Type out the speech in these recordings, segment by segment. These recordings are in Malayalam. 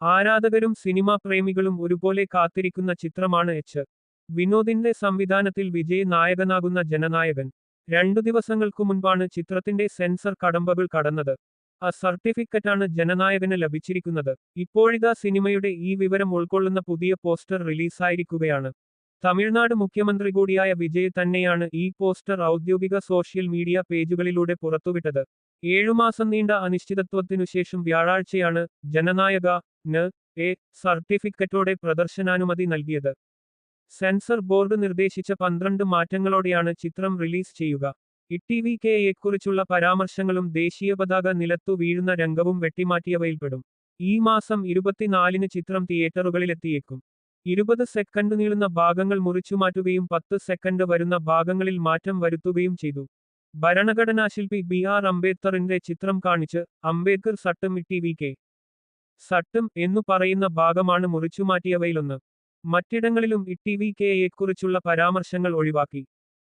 ആരാധകരും സിനിമാ പ്രേമികളും ഒരുപോലെ കാത്തിരിക്കുന്ന ചിത്രമാണ് എച്ച്. വിനോദിന്റെ സംവിധാനത്തിൽ വിജയ് നായകനാകുന്ന ജനനായകൻ. 2 ദിവസങ്ങൾക്കു മുൻപാണ് ചിത്രത്തിന്റെ സെൻസർ കടമ്പകൾ കടന്നത്. ആ സർട്ടിഫിക്കറ്റാണ് ജനനായകന് ലഭിച്ചിരിക്കുന്നത്. ഇപ്പോഴിതാ സിനിമയുടെ ഈ വിവരം ഉൾക്കൊള്ളുന്ന പുതിയ പോസ്റ്റർ റിലീസായിരിക്കുകയാണ്. തമിഴ്നാട് മുഖ്യമന്ത്രി കൂടിയായ വിജയ് തന്നെയാണ് ഈ പോസ്റ്റർ ഔദ്യോഗിക സോഷ്യൽ മീഡിയ പേജുകളിലൂടെ പുറത്തുവിട്ടത്. 7 മാസം നീണ്ട അനിശ്ചിതത്വത്തിനുശേഷം വ്യാഴാഴ്ചയാണ് ജനനായക-ന് എ സർട്ടിഫിക്കറ്റോടെ പ്രദർശനാനുമതി നൽകിയത്. സെൻസർ ബോർഡ് നിർദ്ദേശിച്ച 12 മാറ്റങ്ങളോടെയാണ് ചിത്രം റിലീസ് ചെയ്യുക. ഇടിവികെയെക്കുറിച്ചുള്ള പരാമർശങ്ങളും ദേശീയ പതാക നിലത്തു വീഴുന്ന രംഗവും വെട്ടിമാറ്റിയവയിൽപ്പെടും. ഈ മാസം 24-ന് ചിത്രം തിയേറ്ററുകളിലെത്തിയേക്കും. 20 സെക്കൻഡ് നീളുന്ന ഭാഗങ്ങൾ മുറിച്ചുമാറ്റുകയും 10 സെക്കൻഡ് വരുന്ന ഭാഗങ്ങളിൽ മാറ്റം വരുത്തുകയും ചെയ്തു. ഭരണഘടനാശില്പി ബി.ആർ. അംബേദ്കറിന്റെ ചിത്രം കാണിച്ച് അംബേദ്കർ സട്ടം ഇടിവികെ സട്ടം എന്നു പറയുന്ന ഭാഗമാണ് മുറിച്ചുമാറ്റിയവയിലൊന്ന്. മറ്റിടങ്ങളിലും ഇടിവികെയെക്കുറിച്ചുള്ള പരാമർശങ്ങൾ ഒഴിവാക്കി.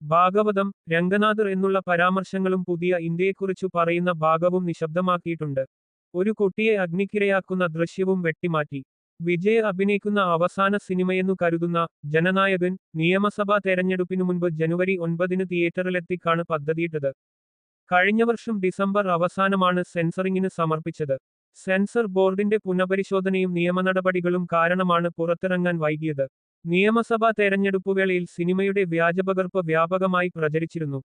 ഭാഗവതം, രംഗനാഥർ എന്നുള്ള പരാമർശങ്ങളും പുതിയ ഇന്ത്യയെക്കുറിച്ചു പറയുന്ന ഭാഗവും നിശബ്ദമാക്കിയിട്ടുണ്ട്. ഒരു കുട്ടിയെ അഗ്നിക്കിരയാക്കുന്ന ദൃശ്യവും വെട്ടിമാറ്റി. വിജയ് അഭിനയിക്കുന്ന അവസാന സിനിമയെന്നു കരുതുന്ന ജനനായകൻ നിയമസഭാ തെരഞ്ഞെടുപ്പിനു മുൻപ് ജനുവരി 9-ന് തിയേറ്ററിലെത്തിക്കാണ് പദ്ധതിയിട്ടത്. കഴിഞ്ഞ വർഷം ഡിസംബർ അവസാനമാണ് സെൻസറിങ്ങിന് സമർപ്പിച്ചത്. സെൻസർ ബോർഡിന്റെ പുനഃപരിശോധനയും നിയമനടപടികളും കാരണമാണ് പുറത്തിറങ്ങാൻ വൈകിയത്. നിയമസഭാ തെരഞ്ഞെടുപ്പുവേളയിൽ സിനിമയുടെ വ്യാജപകർപ്പ് വ്യാപകമായി പ്രചരിച്ചിരുന്നു.